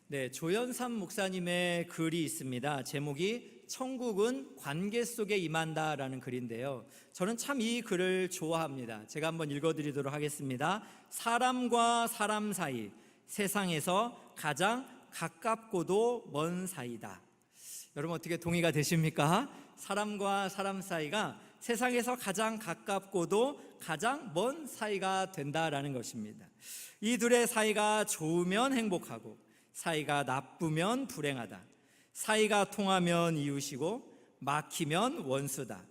네, 조연삼 목사님의 글이 있습니다. 제목이 천국은 관계 속에 임한다라는 글인데요. 저는 참 이 글을 좋아합니다. 제가 한번 읽어드리도록 하겠습니다. 사람과 사람 사이, 세상에서 가장 가깝고도 먼 사이다. 여러분 어떻게 동의가 되십니까? 사람과 사람 사이가 세상에서 가장 가깝고도 가장 먼 사이가 된다라는 것입니다. 이 둘의 사이가 좋으면 행복하고 사이가 나쁘면 불행하다. 사이가 통하면 이웃이고 막히면 원수다.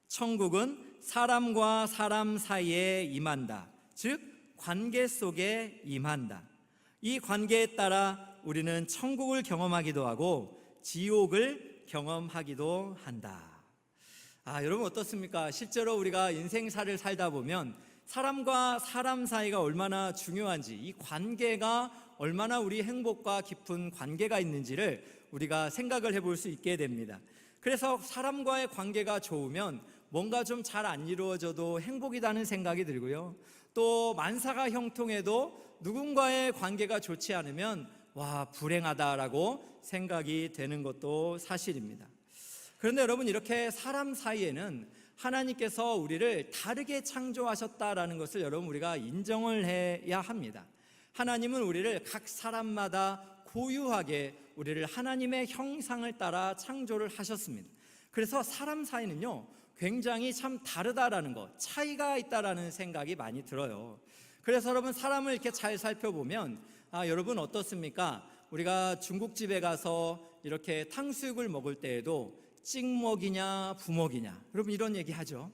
천국은 사람과 사람 사이에 임한다. 즉 관계 속에 임한다. 이 관계에 따라 우리는 천국을 경험하기도 하고 지옥을 경험하기도 한다. 여러분 어떻습니까? 실제로 우리가 인생사를 살다 보면 사람과 사람 사이가 얼마나 중요한지, 이 관계가 얼마나 우리 행복과 깊은 관계가 있는지를 우리가 생각을 해볼 수 있게 됩니다. 그래서 사람과의 관계가 좋으면 뭔가 좀 잘 안 이루어져도 행복이라는 생각이 들고요. 또 만사가 형통해도 누군가의 관계가 좋지 않으면 불행하다라고 생각이 되는 것도 사실입니다. 그런데 여러분, 이렇게 사람 사이에는 하나님께서 우리를 다르게 창조하셨다라는 것을 여러분 우리가 인정을 해야 합니다. 하나님은 우리를 각 사람마다 고유하게 우리를 하나님의 형상을 따라 창조를 하셨습니다. 그래서 사람 사이는요 굉장히 참 다르다라는 것, 차이가 있다라는 생각이 많이 들어요. 그래서 여러분 사람을 이렇게 잘 살펴보면 여러분 어떻습니까? 우리가 중국집에 가서 이렇게 탕수육을 먹을 때에도 찍먹이냐 부먹이냐, 여러분 이런 얘기 하죠.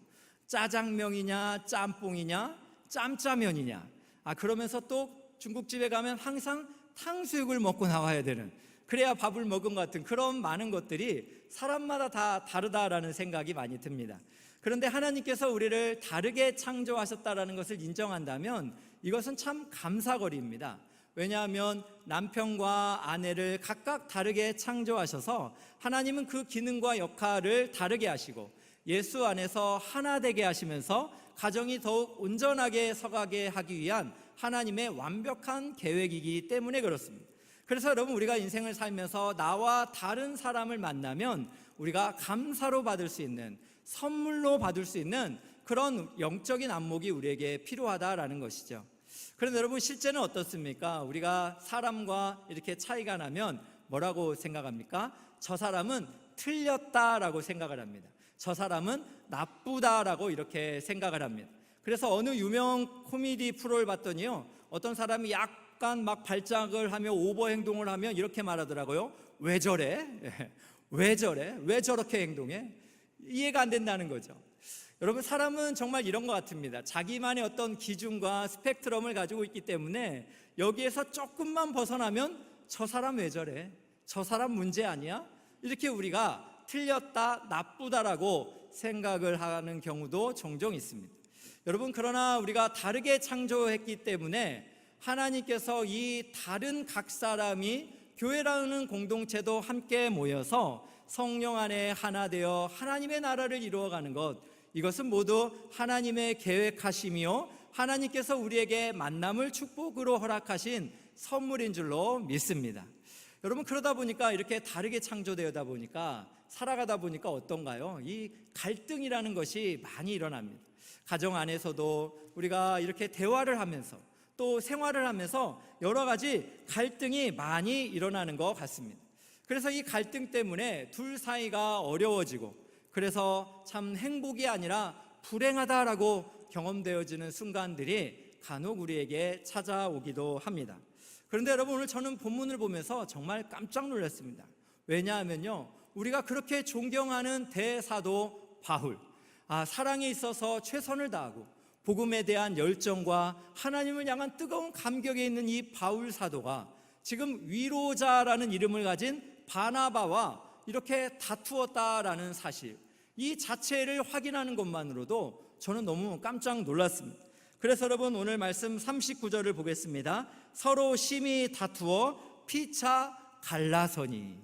짜장면이냐 짬뽕이냐 짬짜면이냐. 그러면서 또 중국집에 가면 항상 탕수육을 먹고 나와야 되는, 그래야 밥을 먹은 것 같은 그런 많은 것들이 사람마다 다 다르다라는 생각이 많이 듭니다. 그런데 하나님께서 우리를 다르게 창조하셨다라는 것을 인정한다면 이것은 참 감사거리입니다. 왜냐하면 남편과 아내를 각각 다르게 창조하셔서 하나님은 그 기능과 역할을 다르게 하시고 예수 안에서 하나 되게 하시면서 가정이 더욱 온전하게 서가게 하기 위한 하나님의 완벽한 계획이기 때문에 그렇습니다. 그래서 여러분 우리가 인생을 살면서 나와 다른 사람을 만나면 우리가 감사로 받을 수 있는, 선물로 받을 수 있는 그런 영적인 안목이 우리에게 필요하다라는 것이죠. 그런데 여러분 실제는 어떻습니까? 우리가 사람과 이렇게 차이가 나면 뭐라고 생각합니까? 저 사람은 틀렸다라고 생각을 합니다. 저 사람은 나쁘다라고 이렇게 생각을 합니다. 그래서 어느 유명 코미디 프로를 봤더니요, 어떤 사람이 약간 막 발작을 하며 오버 행동을 하면 이렇게 말하더라고요. 왜 저래? 왜 저래? 왜 저렇게 행동해? 이해가 안 된다는 거죠. 여러분 사람은 정말 이런 것 같습니다. 자기만의 어떤 기준과 스펙트럼을 가지고 있기 때문에 여기에서 조금만 벗어나면 저 사람 왜 저래? 저 사람 문제 아니야? 이렇게 우리가 틀렸다, 나쁘다라고 생각을 하는 경우도 종종 있습니다. 여러분 그러나 우리가 다르게 창조했기 때문에 하나님께서 이 다른 각 사람이 교회라는 공동체도 함께 모여서 성령 안에 하나 되어 하나님의 나라를 이루어가는 것, 이것은 모두 하나님의 계획하심이요 하나님께서 우리에게 만남을 축복으로 허락하신 선물인 줄로 믿습니다. 여러분 그러다 보니까 이렇게 다르게 창조되다 보니까 살아가다 보니까 어떤가요? 이 갈등이라는 것이 많이 일어납니다. 가정 안에서도 우리가 이렇게 대화를 하면서 또 생활을 하면서 여러 가지 갈등이 많이 일어나는 것 같습니다. 그래서 이 갈등 때문에 둘 사이가 어려워지고 그래서 참 행복이 아니라 불행하다라고 경험되어지는 순간들이 간혹 우리에게 찾아오기도 합니다. 그런데 여러분 오늘 저는 본문을 보면서 정말 깜짝 놀랐습니다. 왜냐하면요 우리가 그렇게 존경하는 대사도 바울, 사랑에 있어서 최선을 다하고 복음에 대한 열정과 하나님을 향한 뜨거운 감격에 있는 이 바울 사도가 지금 위로자라는 이름을 가진 바나바와 이렇게 다투었다라는 사실, 이 자체를 확인하는 것만으로도 저는 너무 깜짝 놀랐습니다. 그래서 여러분 오늘 말씀 39절을 보겠습니다. 서로 심히 다투어 피차 갈라서니.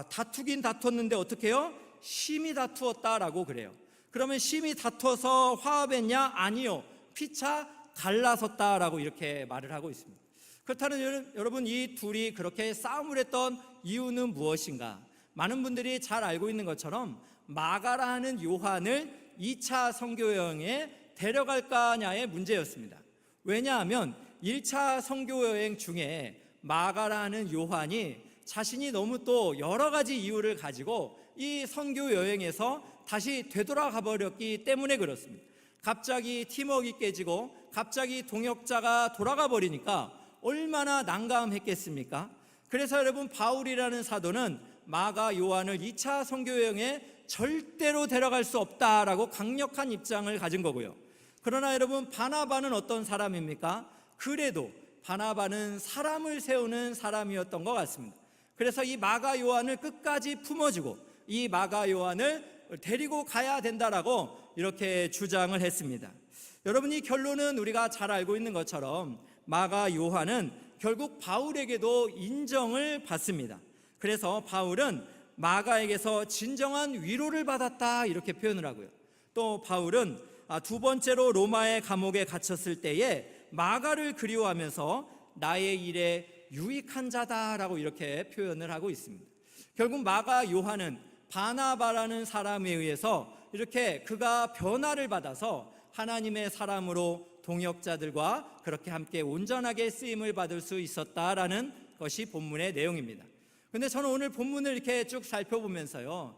다투긴 다투었는데 어떻게 해요? 심히 다투었다라고 그래요. 그러면 심히 다투어서 화합했냐? 아니요, 피차 갈라섰다라고 이렇게 말을 하고 있습니다. 그렇다면 여러분, 이 둘이 그렇게 싸움을 했던 이유는 무엇인가? 많은 분들이 잘 알고 있는 것처럼 마가라 하는 요한을 2차 선교 여행에 데려갈까냐의 문제였습니다. 왜냐하면 1차 선교 여행 중에 마가라 하는 요한이 자신이 너무 또 여러 가지 이유를 가지고 이 선교 여행에서 다시 되돌아가 버렸기 때문에 그렇습니다. 갑자기 팀워크가 깨지고 갑자기 동역자가 돌아가 버리니까 얼마나 난감했겠습니까? 그래서 여러분, 바울이라는 사도는 마가 요한을 2차 선교 여행에 절대로 데려갈 수 없다라고 강력한 입장을 가진 거고요. 그러나 여러분, 바나바는 어떤 사람입니까? 그래도 바나바는 사람을 세우는 사람이었던 것 같습니다. 그래서 이 마가 요한을 끝까지 품어주고 이 마가 요한을 데리고 가야 된다라고 이렇게 주장을 했습니다. 여러분, 이 결론은 우리가 잘 알고 있는 것처럼 마가 요한은 결국 바울에게도 인정을 받습니다. 그래서 바울은 마가에게서 진정한 위로를 받았다 이렇게 표현을 하고요. 또 바울은 두 번째로 로마의 감옥에 갇혔을 때에 마가를 그리워하면서 나의 일에 유익한 자다라고 이렇게 표현을 하고 있습니다. 결국 마가 요한은 바나바라는 사람에 의해서 이렇게 그가 변화를 받아서 하나님의 사람으로 동역자들과 그렇게 함께 온전하게 쓰임을 받을 수 있었다라는 것이 본문의 내용입니다. 근데 저는 오늘 본문을 이렇게 쭉 살펴보면서요,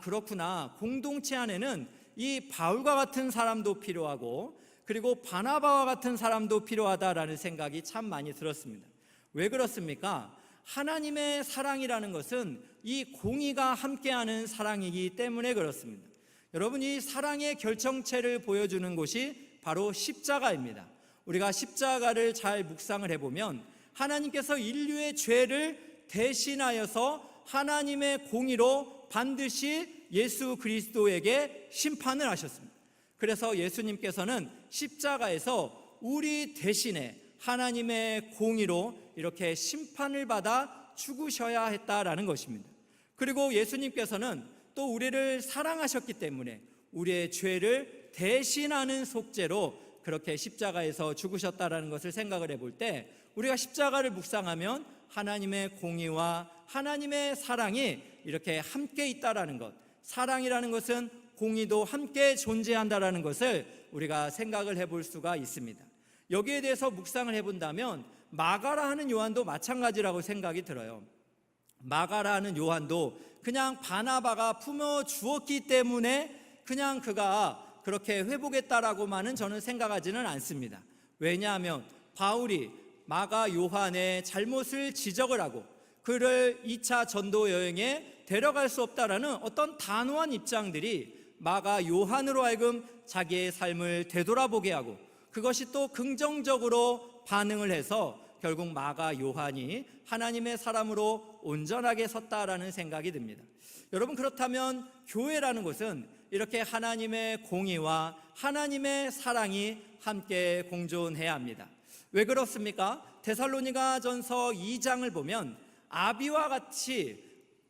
그렇구나, 공동체 안에는 이 바울과 같은 사람도 필요하고 그리고 바나바와 같은 사람도 필요하다라는 생각이 참 많이 들었습니다. 왜 그렇습니까? 하나님의 사랑이라는 것은 이 공의가 함께하는 사랑이기 때문에 그렇습니다. 여러분, 이 사랑의 결정체를 보여주는 곳이 바로 십자가입니다. 우리가 십자가를 잘 묵상을 해보면 하나님께서 인류의 죄를 대신하여서 하나님의 공의로 반드시 예수 그리스도에게 심판을 하셨습니다. 그래서 예수님께서는 십자가에서 우리 대신에 하나님의 공의로 이렇게 심판을 받아 죽으셔야 했다라는 것입니다. 그리고 예수님께서는 또 우리를 사랑하셨기 때문에 우리의 죄를 대신하는 속죄로 그렇게 십자가에서 죽으셨다라는 것을 생각을 해볼 때 우리가 십자가를 묵상하면 하나님의 공의와 하나님의 사랑이 이렇게 함께 있다라는 것, 사랑이라는 것은 공의도 함께 존재한다라는 것을 우리가 생각을 해볼 수가 있습니다. 여기에 대해서 묵상을 해본다면 마가라 하는 요한도 마찬가지라고 생각이 들어요. 마가라 하는 요한도 그냥 바나바가 품어주었기 때문에 그냥 그가 그렇게 회복했다라고만은 저는 생각하지는 않습니다. 왜냐하면 바울이 마가 요한의 잘못을 지적을 하고 그를 2차 전도 여행에 데려갈 수 없다라는 어떤 단호한 입장들이 마가 요한으로 하여금 자기의 삶을 되돌아보게 하고 그것이 또 긍정적으로 반응을 해서 결국 마가 요한이 하나님의 사람으로 온전하게 섰다라는 생각이 듭니다. 여러분, 그렇다면 교회라는 것은 이렇게 하나님의 공의와 하나님의 사랑이 함께 공존해야 합니다. 왜 그렇습니까? 데살로니가전서 2장을 보면 아비와 같이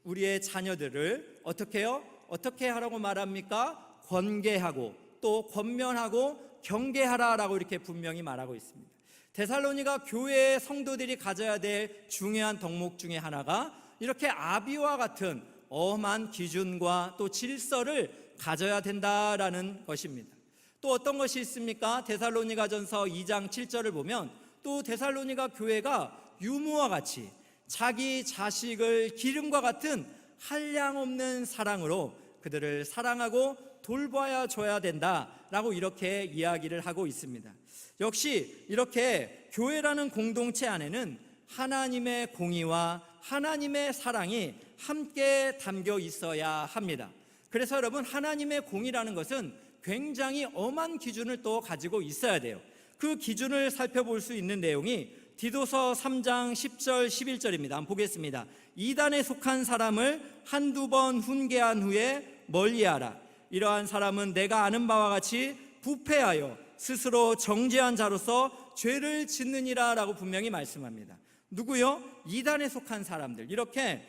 우리의 자녀들을 어떻게 해요? 어떻게 하라고 말합니까? 권계하고 또 권면하고 경계하라라고 이렇게 분명히 말하고 있습니다. 데살로니가 교회의 성도들이 가져야 될 중요한 덕목 중에 하나가 이렇게 아비와 같은 엄한 기준과 또 질서를 가져야 된다라는 것입니다. 또 어떤 것이 있습니까? 데살로니가전서 2장 7절을 보면 또 데살로니가 교회가 유무와 같이 자기 자식을 기름과 같은 한량없는 사랑으로 그들을 사랑하고 돌봐야 줘야 된다라고 이렇게 이야기를 하고 있습니다. 역시 이렇게 교회라는 공동체 안에는 하나님의 공의와 하나님의 사랑이 함께 담겨 있어야 합니다. 그래서 여러분, 하나님의 공의라는 것은 굉장히 엄한 기준을 또 가지고 있어야 돼요. 그 기준을 살펴볼 수 있는 내용이 디도서 3장 10절 11절입니다. 한번 보겠습니다. 이단에 속한 사람을 한두 번 훈계한 후에 멀리하라. 이러한 사람은 내가 아는 바와 같이 부패하여 스스로 정죄한 자로서 죄를 짓느니라 라고 분명히 말씀합니다. 누구요? 이단에 속한 사람들. 이렇게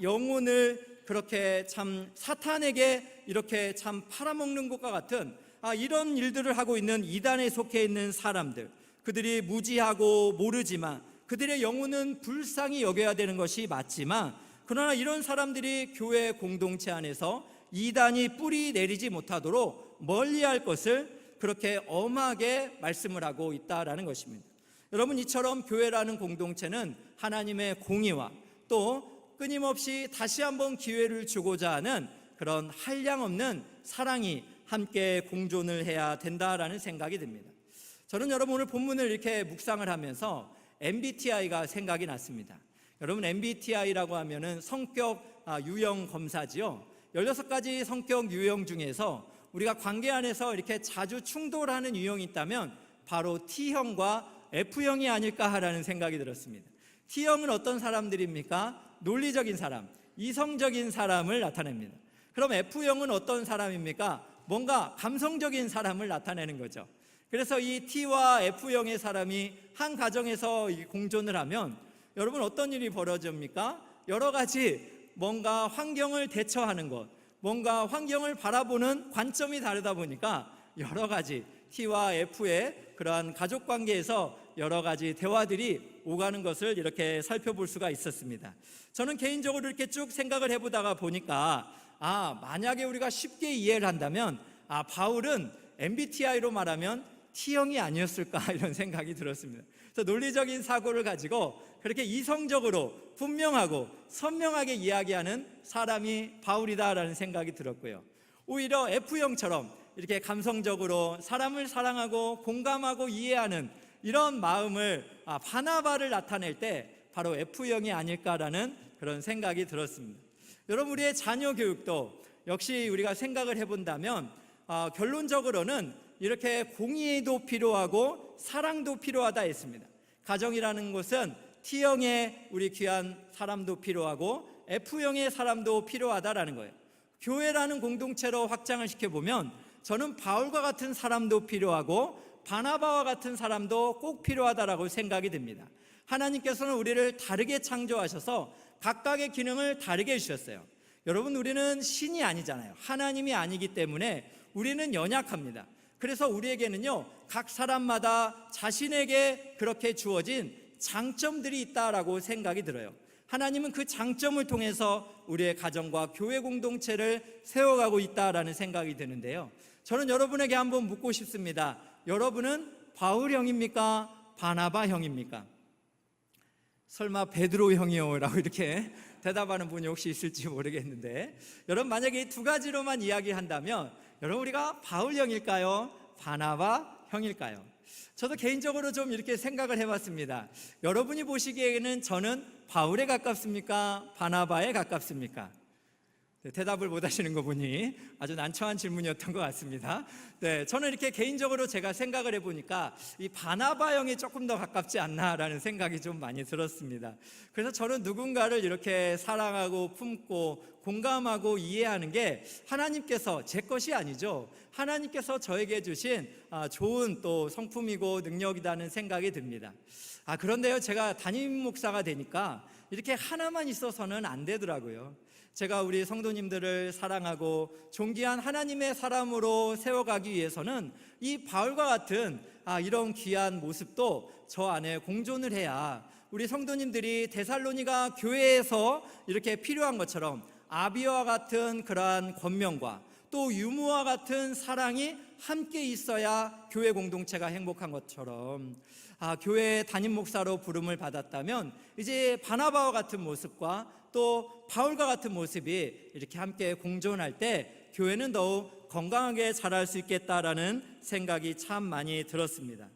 영혼을 그렇게 참 사탄에게 이렇게 참 팔아먹는 것과 같은 이런 일들을 하고 있는 이단에 속해 있는 사람들, 그들이 무지하고 모르지만 그들의 영혼은 불쌍히 여겨야 되는 것이 맞지만, 그러나 이런 사람들이 교회 공동체 안에서 이단이 뿌리 내리지 못하도록 멀리할 것을 그렇게 엄하게 말씀을 하고 있다라는 것입니다. 여러분, 이처럼 교회라는 공동체는 하나님의 공의와 또 끊임없이 다시 한번 기회를 주고자 하는 그런 한량없는 사랑이 함께 공존을 해야 된다라는 생각이 듭니다. 저는 여러분 오늘 본문을 이렇게 묵상을 하면서 MBTI가 생각이 났습니다. 여러분, MBTI라고 하면은 성격 유형 검사지요. 16가지 성격 유형 중에서 우리가 관계 안에서 이렇게 자주 충돌하는 유형이 있다면 바로 T형과 F형이 아닐까라는 생각이 들었습니다. T형은 어떤 사람들입니까? 논리적인 사람, 이성적인 사람을 나타냅니다. 그럼 F형은 어떤 사람입니까? 뭔가 감성적인 사람을 나타내는 거죠. 그래서 이 T와 F형의 사람이 한 가정에서 공존을 하면 여러분 어떤 일이 벌어집니까? 여러 가지 뭔가 환경을 대처하는 것, 뭔가 환경을 바라보는 관점이 다르다 보니까 여러 가지 T와 F의 그러한 가족 관계에서 여러 가지 대화들이 오가는 것을 이렇게 살펴볼 수가 있었습니다. 저는 개인적으로 이렇게 쭉 생각을 해보다가 보니까 만약에 우리가 쉽게 이해를 한다면 바울은 MBTI로 말하면 T형이 아니었을까 이런 생각이 들었습니다. 그래서 논리적인 사고를 가지고 그렇게 이성적으로 분명하고 선명하게 이야기하는 사람이 바울이다라는 생각이 들었고요. 오히려 F형처럼 이렇게 감성적으로 사람을 사랑하고 공감하고 이해하는 이런 마음을 바나바를 나타낼 때 바로 F형이 아닐까라는 그런 생각이 들었습니다. 여러분, 우리의 자녀 교육도 역시 우리가 생각을 해본다면 결론적으로는 이렇게 공의도 필요하고 사랑도 필요하다 했습니다. 가정이라는 것은 T형의 우리 귀한 사람도 필요하고 F형의 사람도 필요하다라는 거예요. 교회라는 공동체로 확장을 시켜보면 저는 바울과 같은 사람도 필요하고 바나바와 같은 사람도 꼭 필요하다라고 생각이 듭니다. 하나님께서는 우리를 다르게 창조하셔서 각각의 기능을 다르게 해주셨어요. 여러분, 우리는 신이 아니잖아요. 하나님이 아니기 때문에 우리는 연약합니다. 그래서 우리에게는요, 각 사람마다 자신에게 그렇게 주어진 장점들이 있다라고 생각이 들어요. 하나님은 그 장점을 통해서 우리의 가정과 교회 공동체를 세워가고 있다라는 생각이 드는데요. 저는 여러분에게 한번 묻고 싶습니다. 여러분은 바울형입니까? 바나바형입니까? 설마 베드로형이요? 라고 이렇게 대답하는 분이 혹시 있을지 모르겠는데, 여러분 만약에 이 두 가지로만 이야기한다면 여러분 우리가 바울형일까요? 바나바형일까요? 저도 개인적으로 좀 이렇게 생각을 해봤습니다. 여러분이 보시기에는 저는 바울에 가깝습니까? 바나바에 가깝습니까? 대답을 못 하시는 거 보니 아주 난처한 질문이었던 것 같습니다. 저는 이렇게 개인적으로 제가 생각을 해보니까 이 바나바형이 조금 더 가깝지 않나라는 생각이 좀 많이 들었습니다. 그래서 저는 누군가를 이렇게 사랑하고 품고 공감하고 이해하는 게 하나님께서 제 것이 아니죠. 하나님께서 저에게 주신 좋은 또 성품이고 능력이라는 생각이 듭니다. 그런데요, 제가 담임 목사가 되니까 이렇게 하나만 있어서는 안 되더라고요. 제가 우리 성도님들을 사랑하고 존귀한 하나님의 사람으로 세워가기 위해서는 이 바울과 같은 이런 귀한 모습도 저 안에 공존을 해야 우리 성도님들이 데살로니가 교회에서 이렇게 필요한 것처럼 아비와 같은 그러한 권면과 또 유무와 같은 사랑이 함께 있어야 교회 공동체가 행복한 것처럼 교회 담임 목사로 부름을 받았다면 이제 바나바와 같은 모습과 또 바울과 같은 모습이 이렇게 함께 공존할 때 교회는 더욱 건강하게 자랄 수 있겠다라는 생각이 참 많이 들었습니다.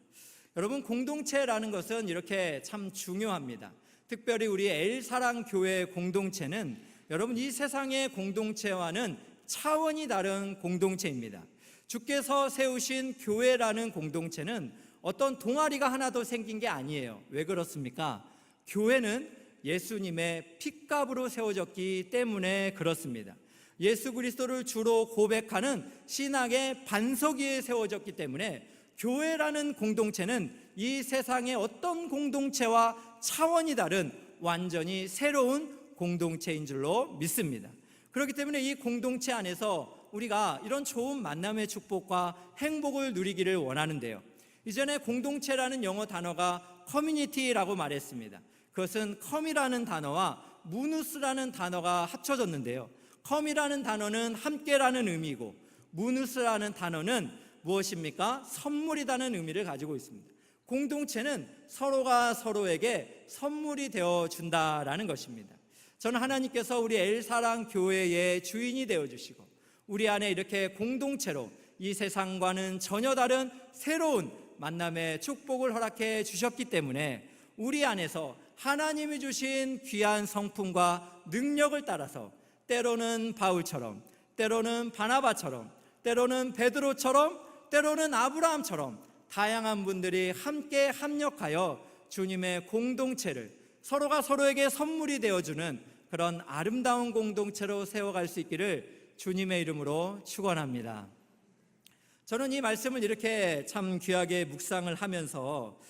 여러분, 공동체라는 것은 이렇게 참 중요합니다. 특별히 우리 엘사랑교회 공동체는 여러분 이 세상의 공동체와는 차원이 다른 공동체입니다. 주께서 세우신 교회라는 공동체는 어떤 동아리가 하나 더 생긴 게 아니에요. 왜 그렇습니까? 교회는 예수님의 핏값으로 세워졌기 때문에 그렇습니다. 예수 그리스도를 주로 고백하는 신학의 반석 위에 세워졌기 때문에 교회라는 공동체는 이 세상의 어떤 공동체와 차원이 다른 완전히 새로운 공동체인 줄로 믿습니다. 그렇기 때문에 이 공동체 안에서 우리가 이런 좋은 만남의 축복과 행복을 누리기를 원하는데요, 이전에 공동체라는 영어 단어가 커뮤니티라고 말했습니다. 그것은 컴이라는 단어와 무누스라는 단어가 합쳐졌는데요. 컴이라는 단어는 함께라는 의미고 무누스라는 단어는 무엇입니까? 선물이라는 의미를 가지고 있습니다. 공동체는 서로가 서로에게 선물이 되어 준다라는 것입니다. 저는 하나님께서 우리 엘사랑 교회의 주인이 되어주시고 우리 안에 이렇게 공동체로 이 세상과는 전혀 다른 새로운 만남의 축복을 허락해 주셨기 때문에 우리 안에서 하나님이 주신 귀한 성품과 능력을 따라서 때로는 바울처럼, 때로는 바나바처럼, 때로는 베드로처럼, 때로는 아브라함처럼 다양한 분들이 함께 합력하여 주님의 공동체를 서로가 서로에게 선물이 되어주는 그런 아름다운 공동체로 세워갈 수 있기를 주님의 이름으로 축원합니다. 저는 이 말씀을 이렇게 참 귀하게 묵상을 하면서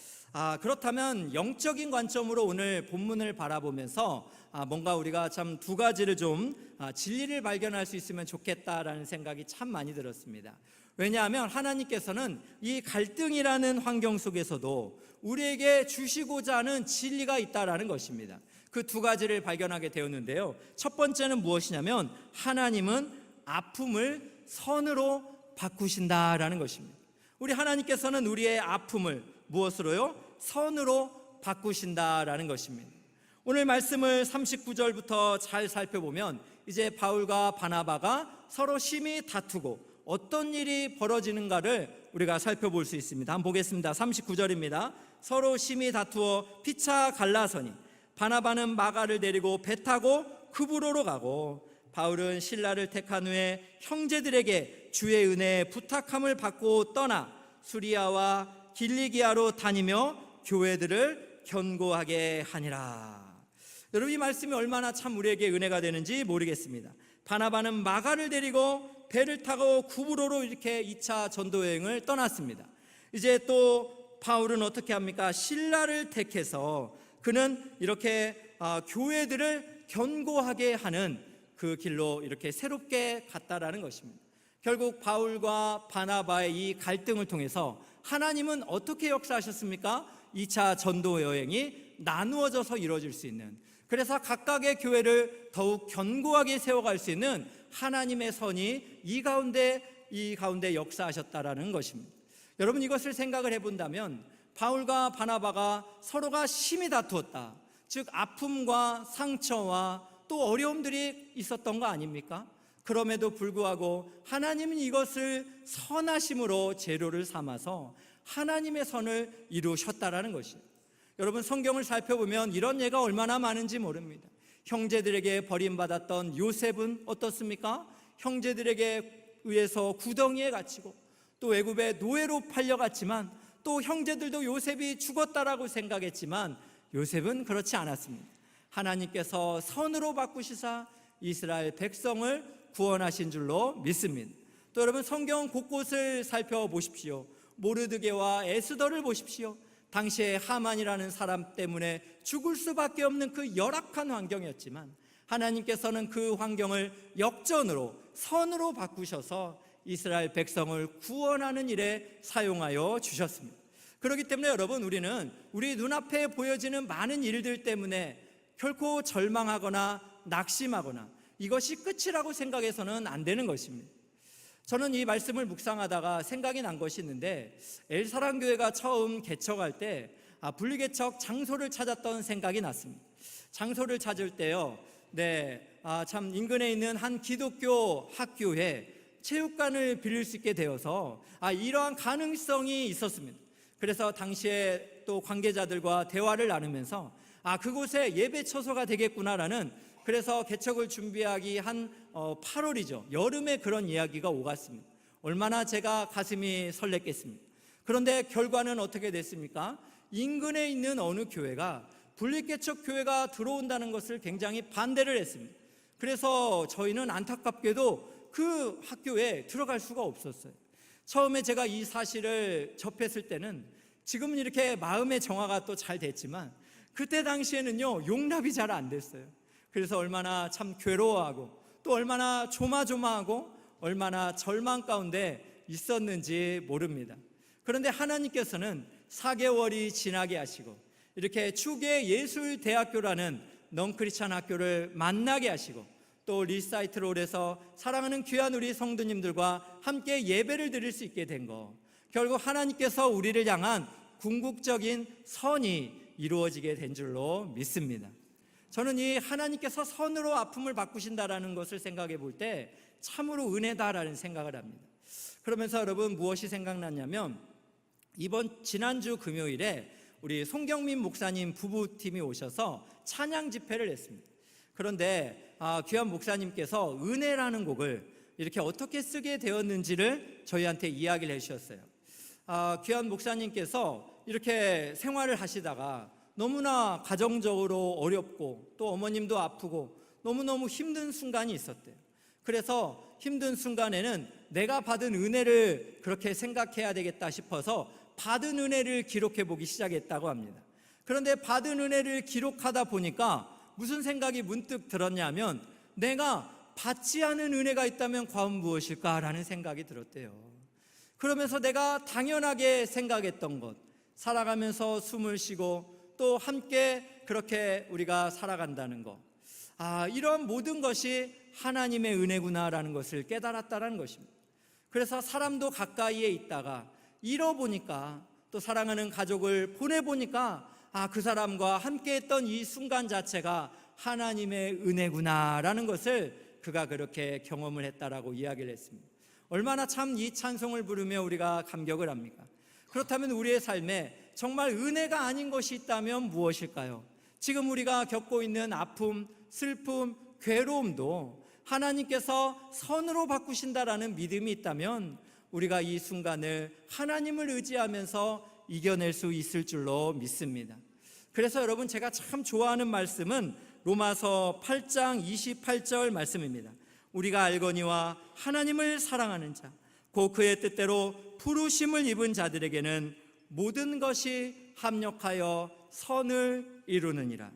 그렇다면 영적인 관점으로 오늘 본문을 바라보면서 뭔가 우리가 참 두 가지를 좀 진리를 발견할 수 있으면 좋겠다라는 생각이 참 많이 들었습니다. 왜냐하면 하나님께서는 이 갈등이라는 환경 속에서도 우리에게 주시고자 하는 진리가 있다라는 것입니다. 그 두 가지를 발견하게 되었는데요. 첫 번째는 무엇이냐면 하나님은 아픔을 선으로 바꾸신다라는 것입니다. 우리 하나님께서는 우리의 아픔을 무엇으로요? 선으로 바꾸신다라는 것입니다. 오늘 말씀을 39절부터 잘 살펴보면 이제 바울과 바나바가 서로 심히 다투고 어떤 일이 벌어지는가를 우리가 살펴볼 수 있습니다. 한번 보겠습니다. 39절입니다. 서로 심히 다투어 피차 갈라서니 바나바는 마가를 데리고 배 타고 그브로로 가고 바울은 실라를 택한 후에 형제들에게 주의 은혜에 부탁함을 받고 떠나 수리아와 길리기아로 다니며 교회들을 견고하게 하니라. 여러분, 이 말씀이 얼마나 참 우리에게 은혜가 되는지 모르겠습니다. 바나바는 마가를 데리고 배를 타고 구브로로 이렇게 2차 전도 여행을 떠났습니다. 이제 또 바울은 어떻게 합니까? 실라를 택해서 그는 이렇게 교회들을 견고하게 하는 그 길로 이렇게 새롭게 갔다라는 것입니다. 결국 바울과 바나바의 이 갈등을 통해서 하나님은 어떻게 역사하셨습니까? 2차 전도 여행이 나누어져서 이루어질 수 있는, 그래서 각각의 교회를 더욱 견고하게 세워갈 수 있는 하나님의 선이 이 가운데 역사하셨다라는 것입니다. 여러분, 이것을 생각을 해본다면 바울과 바나바가 서로가 심히 다투었다, 즉 아픔과 상처와 또 어려움들이 있었던 거 아닙니까? 그럼에도 불구하고 하나님은 이것을 선하심으로 재료를 삼아서 하나님의 선을 이루셨다라는 것이에요. 여러분, 성경을 살펴보면 이런 예가 얼마나 많은지 모릅니다. 형제들에게 버림받았던 요셉은 어떻습니까? 형제들에게 의해서 구덩이에 갇히고 또 애굽의 노예로 팔려갔지만 또 형제들도 요셉이 죽었다라고 생각했지만 요셉은 그렇지 않았습니다. 하나님께서 선으로 바꾸시사 이스라엘 백성을 구원하신 줄로 믿습니다. 또 여러분, 성경 곳곳을 살펴보십시오. 모르드게와 에스더를 보십시오. 당시에 하만이라는 사람 때문에 죽을 수밖에 없는 그 열악한 환경이었지만 하나님께서는 그 환경을 역전으로 선으로 바꾸셔서 이스라엘 백성을 구원하는 일에 사용하여 주셨습니다. 그렇기 때문에 여러분, 우리는 우리 눈앞에 보여지는 많은 일들 때문에 결코 절망하거나 낙심하거나 이것이 끝이라고 생각해서는 안 되는 것입니다. 저는 이 말씀을 묵상하다가 생각이 난 것이 있는데, 엘사랑교회가 처음 개척할 때 분리개척 장소를 찾았던 생각이 났습니다. 장소를 찾을 때요, 참 인근에 있는 한 기독교 학교에 체육관을 빌릴 수 있게 되어서 이러한 가능성이 있었습니다. 그래서 당시에 또 관계자들과 대화를 나누면서 그곳에 예배 처소가 되겠구나라는, 그래서 개척을 준비하기 한 8월이죠. 여름에 그런 이야기가 오갔습니다. 얼마나 제가 가슴이 설렜겠습니까? 그런데 결과는 어떻게 됐습니까? 인근에 있는 어느 교회가 분리개척 교회가 들어온다는 것을 굉장히 반대를 했습니다. 그래서 저희는 안타깝게도 그 학교에 들어갈 수가 없었어요. 처음에 제가 이 사실을 접했을 때는, 지금은 이렇게 마음의 정화가 또 잘 됐지만 그때 당시에는요, 용납이 잘 안 됐어요. 그래서 얼마나 참 괴로워하고 또 얼마나 조마조마하고 얼마나 절망 가운데 있었는지 모릅니다. 그런데 하나님께서는 4개월이 지나게 하시고 이렇게 추계예술대학교라는 넌크리스찬 학교를 만나게 하시고 또 리사이트롤에서 사랑하는 귀한 우리 성도님들과 함께 예배를 드릴 수 있게 된 거, 결국 하나님께서 우리를 향한 궁극적인 선이 이루어지게 된 줄로 믿습니다. 저는 이 하나님께서 선으로 아픔을 바꾸신다라는 것을 생각해 볼 때 참으로 은혜다라는 생각을 합니다. 그러면서 여러분 무엇이 생각났냐면 지난주 금요일에 우리 송경민 목사님 부부팀이 오셔서 찬양 집회를 했습니다. 그런데 귀한 목사님께서 은혜라는 곡을 이렇게 어떻게 쓰게 되었는지를 저희한테 이야기를 해주셨어요. 귀한 목사님께서 이렇게 생활을 하시다가 너무나 가정적으로 어렵고 또 어머님도 아프고 너무너무 힘든 순간이 있었대요. 그래서 힘든 순간에는 내가 받은 은혜를 그렇게 생각해야 되겠다 싶어서 받은 은혜를 기록해 보기 시작했다고 합니다. 그런데 받은 은혜를 기록하다 보니까 무슨 생각이 문득 들었냐면 내가 받지 않은 은혜가 있다면 과연 무엇일까라는 생각이 들었대요. 그러면서 내가 당연하게 생각했던 것, 살아가면서 숨을 쉬고 또 함께 그렇게 우리가 살아간다는 것, 이런 모든 것이 하나님의 은혜구나라는 것을 깨달았다는 것입니다. 그래서 사람도 가까이에 있다가 잃어보니까 또 사랑하는 가족을 보내보니까 그 사람과 함께했던 이 순간 자체가 하나님의 은혜구나라는 것을 그가 그렇게 경험을 했다라고 이야기를 했습니다. 얼마나 참 이 찬송을 부르며 우리가 감격을 합니까? 그렇다면 우리의 삶에 정말 은혜가 아닌 것이 있다면 무엇일까요? 지금 우리가 겪고 있는 아픔, 슬픔, 괴로움도 하나님께서 선으로 바꾸신다라는 믿음이 있다면 우리가 이 순간을 하나님을 의지하면서 이겨낼 수 있을 줄로 믿습니다. 그래서 여러분 제가 참 좋아하는 말씀은 로마서 8장 28절 말씀입니다. 우리가 알거니와 하나님을 사랑하는 자 곧 그의 뜻대로 부르심을 입은 자들에게는 모든 것이 합력하여 선을 이루느니라.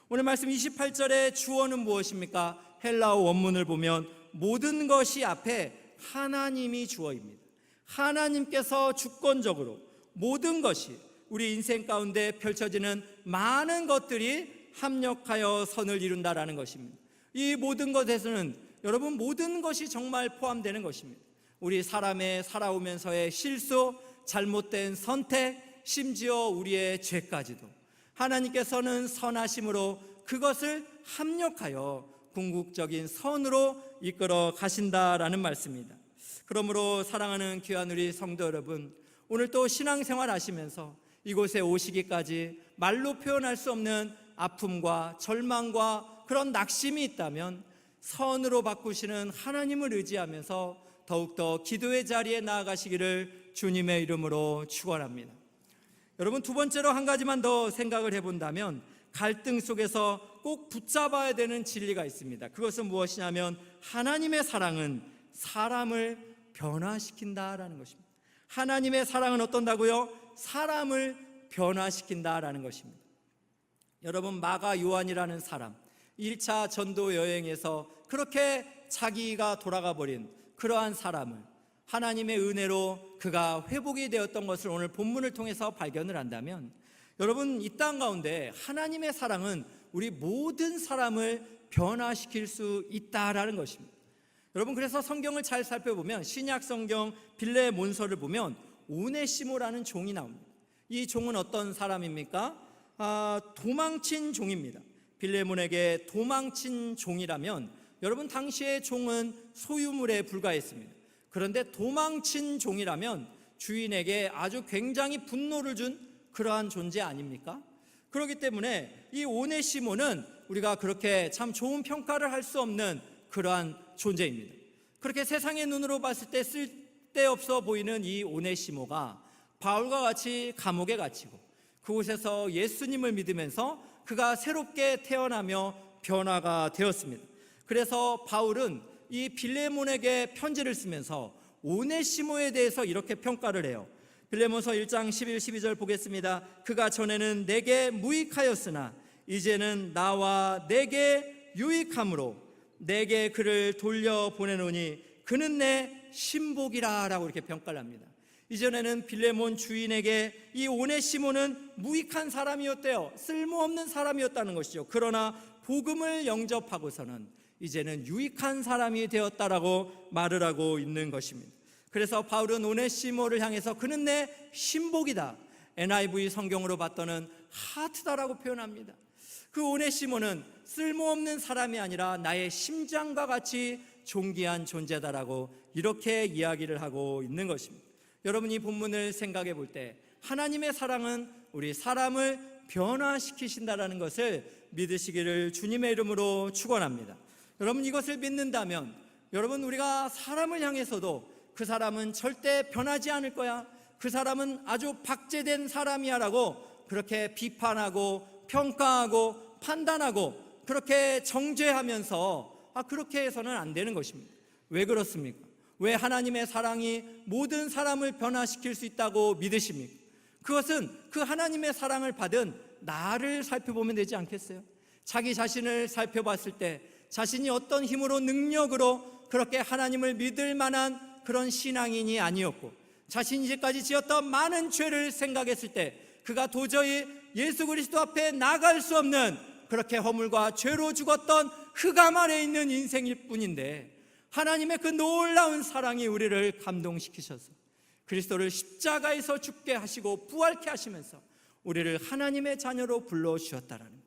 오늘 말씀 28절의 주어는 무엇입니까? 헬라어 원문을 보면 모든 것이 앞에 하나님이 주어입니다. 하나님께서 주권적으로 모든 것이 우리 인생 가운데 펼쳐지는 많은 것들이 합력하여 선을 이룬다라는 것입니다. 이 모든 것에서는 여러분 모든 것이 정말 포함되는 것입니다. 우리 사람의 살아오면서의 실수, 잘못된 선택, 심지어 우리의 죄까지도 하나님께서는 선하심으로 그것을 합력하여 궁극적인 선으로 이끌어 가신다라는 말씀입니다. 그러므로 사랑하는 귀한 우리 성도 여러분, 오늘 또 신앙생활 하시면서 이곳에 오시기까지 말로 표현할 수 없는 아픔과 절망과 그런 낙심이 있다면 선으로 바꾸시는 하나님을 의지하면서 더욱더 기도의 자리에 나아가시기를 주님의 이름으로 축원합니다. 여러분 두 번째로 한 가지만 더 생각을 해본다면 갈등 속에서 꼭 붙잡아야 되는 진리가 있습니다. 그것은 무엇이냐면 하나님의 사랑은 사람을 변화시킨다라는 것입니다. 하나님의 사랑은 어떤다고요? 사람을 변화시킨다라는 것입니다. 여러분 마가 요한이라는 사람 1차 전도 여행에서 그렇게 자기가 돌아가 버린 그러한 사람을 하나님의 은혜로 그가 회복이 되었던 것을 오늘 본문을 통해서 발견을 한다면 여러분 이 땅 가운데 하나님의 사랑은 우리 모든 사람을 변화시킬 수 있다라는 것입니다. 여러분 그래서 성경을 잘 살펴보면 신약 성경 빌레몬서를 보면 오네시모라는 종이 나옵니다. 이 종은 어떤 사람입니까? 도망친 종입니다. 빌레몬에게 도망친 종이라면 여러분 당시의 종은 소유물에 불과했습니다. 그런데 도망친 종이라면 주인에게 아주 굉장히 분노를 준 그러한 존재 아닙니까? 그렇기 때문에 이 오네시모는 우리가 그렇게 참 좋은 평가를 할 수 없는 그러한 존재입니다. 그렇게 세상의 눈으로 봤을 때 쓸데없어 보이는 이 오네시모가 바울과 같이 감옥에 갇히고 그곳에서 예수님을 믿으면서 그가 새롭게 태어나며 변화가 되었습니다. 그래서 바울은 이 빌레몬에게 편지를 쓰면서 오네시모에 대해서 이렇게 평가를 해요. 빌레몬서 1장 11, 12절 보겠습니다. 그가 전에는 내게 무익하였으나 이제는 나와 내게 유익함으로 내게 그를 돌려보내노니 그는 내 신복이라 라고 이렇게 평가를 합니다. 이전에는 빌레몬 주인에게 이 오네시모는 무익한 사람이었대요. 쓸모없는 사람이었다는 것이죠. 그러나 복음을 영접하고서는 이제는 유익한 사람이 되었다라고 말을 하고 있는 것입니다. 그래서 바울은 오네시모를 향해서 그는 내 신복이다, NIV 성경으로 봤더는 하트다라고 표현합니다. 그 오네시모는 쓸모없는 사람이 아니라 나의 심장과 같이 존귀한 존재다라고 이렇게 이야기를 하고 있는 것입니다. 여러분, 이 본문을 생각해 볼 때 하나님의 사랑은 우리 사람을 변화시키신다라는 것을 믿으시기를 주님의 이름으로 축원합니다. 여러분, 이것을 믿는다면 여러분, 우리가 사람을 향해서도 그 사람은 절대 변하지 않을 거야, 그 사람은 아주 박제된 사람이야 라고 그렇게 비판하고 평가하고 판단하고 그렇게 정죄하면서 그렇게 해서는 안 되는 것입니다. 왜 그렇습니까? 왜 하나님의 사랑이 모든 사람을 변화시킬 수 있다고 믿으십니까? 그것은 그 하나님의 사랑을 받은 나를 살펴보면 되지 않겠어요? 자기 자신을 살펴봤을 때 자신이 어떤 힘으로 능력으로 그렇게 하나님을 믿을 만한 그런 신앙인이 아니었고, 자신이 이제까지 지었던 많은 죄를 생각했을 때 그가 도저히 예수 그리스도 앞에 나갈 수 없는 그렇게 허물과 죄로 죽었던 흑암 아래 있는 인생일 뿐인데, 하나님의 그 놀라운 사랑이 우리를 감동시키셔서 그리스도를 십자가에서 죽게 하시고 부활케 하시면서 우리를 하나님의 자녀로 불러주셨다라는 것.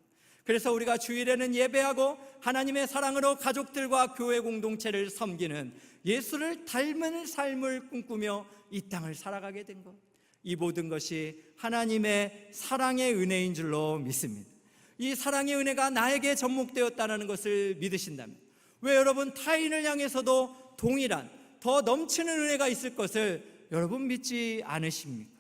그래서 우리가 주일에는 예배하고 하나님의 사랑으로 가족들과 교회 공동체를 섬기는 예수를 닮은 삶을 꿈꾸며 이 땅을 살아가게 된 것, 이 모든 것이 하나님의 사랑의 은혜인 줄로 믿습니다. 이 사랑의 은혜가 나에게 접목되었다는 것을 믿으신다면 왜 여러분 타인을 향해서도 동일한 더 넘치는 은혜가 있을 것을 여러분 믿지 않으십니까?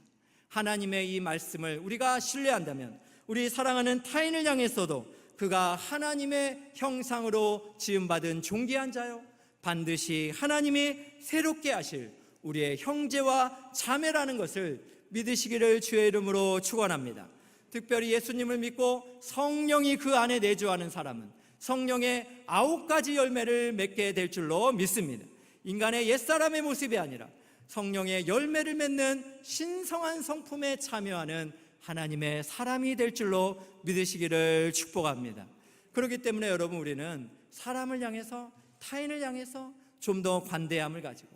하나님의 이 말씀을 우리가 신뢰한다면 우리 사랑하는 타인을 향해서도 그가 하나님의 형상으로 지음받은 존귀한 자요, 반드시 하나님이 새롭게 하실 우리의 형제와 자매라는 것을 믿으시기를 주의 이름으로 축원합니다. 특별히 예수님을 믿고 성령이 그 안에 내주하는 사람은 성령의 9가지 열매를 맺게 될 줄로 믿습니다. 인간의 옛사람의 모습이 아니라 성령의 열매를 맺는 신성한 성품에 참여하는 하나님의 사람이 될 줄로 믿으시기를 축복합니다. 그렇기 때문에 여러분, 우리는 사람을 향해서, 타인을 향해서 좀 더 관대함을 가지고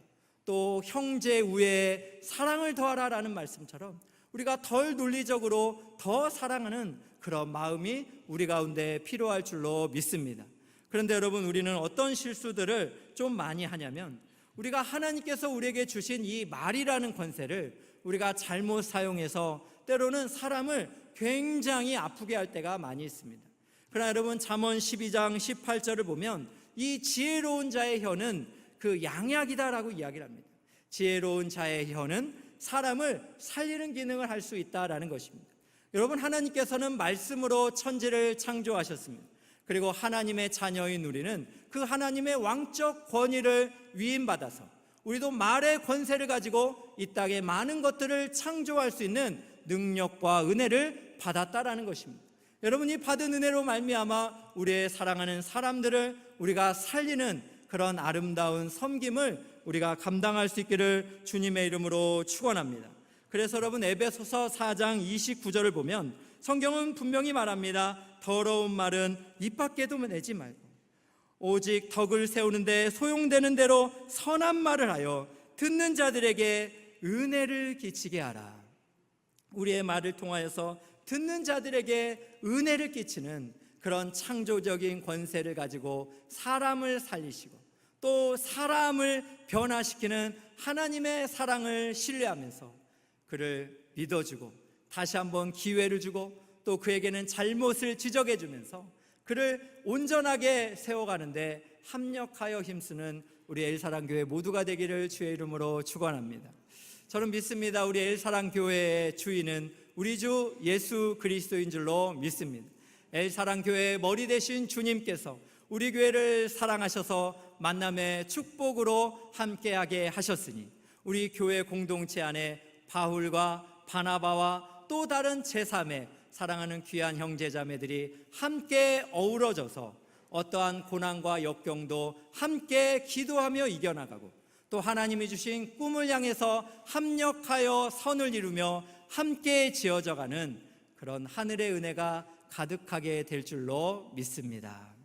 또 형제 우애에 사랑을 더하라라는 말씀처럼 우리가 덜 논리적으로 더 사랑하는 그런 마음이 우리 가운데 필요할 줄로 믿습니다. 그런데 여러분, 우리는 어떤 실수들을 좀 많이 하냐면 우리가 하나님께서 우리에게 주신 이 말이라는 권세를 우리가 잘못 사용해서 때로는 사람을 굉장히 아프게 할 때가 많이 있습니다. 그러나 여러분, 잠언 12장 18절을 보면 이 지혜로운 자의 혀는 그 양약이다라고 이야기를 합니다. 지혜로운 자의 혀는 사람을 살리는 기능을 할 수 있다라는 것입니다. 여러분, 하나님께서는 말씀으로 천지를 창조하셨습니다. 그리고 하나님의 자녀인 우리는 그 하나님의 왕적 권위를 위임받아서 우리도 말의 권세를 가지고 이 땅에 많은 것들을 창조할 수 있는 능력과 은혜를 받았다라는 것입니다. 여러분이 받은 은혜로 말미암아 우리의 사랑하는 사람들을 우리가 살리는 그런 아름다운 섬김을 우리가 감당할 수 있기를 주님의 이름으로 축원합니다. 그래서 여러분, 에베소서 4장 29절을 보면 성경은 분명히 말합니다. 더러운 말은 입 밖에도 내지 말고 오직 덕을 세우는데 소용되는 대로 선한 말을 하여 듣는 자들에게 은혜를 끼치게 하라. 우리의 말을 통하여서 듣는 자들에게 은혜를 끼치는 그런 창조적인 권세를 가지고 사람을 살리시고 또 사람을 변화시키는 하나님의 사랑을 신뢰하면서 그를 믿어주고 다시 한번 기회를 주고 또 그에게는 잘못을 지적해 주면서 그를 온전하게 세워가는데 합력하여 힘쓰는 우리 엘사랑교회 모두가 되기를 주의 이름으로 축원합니다. 저는 믿습니다. 우리 엘사랑교회의 주인은 우리 주 예수 그리스도인 줄로 믿습니다. 엘사랑교회의 머리 되신 주님께서 우리 교회를 사랑하셔서 만남의 축복으로 함께하게 하셨으니 우리 교회 공동체 안에 바울과 바나바와 또 다른 제3의 사랑하는 귀한 형제자매들이 함께 어우러져서 어떠한 고난과 역경도 함께 기도하며 이겨나가고 또 하나님이 주신 꿈을 향해서 합력하여 선을 이루며 함께 지어져가는 그런 하늘의 은혜가 가득하게 될 줄로 믿습니다.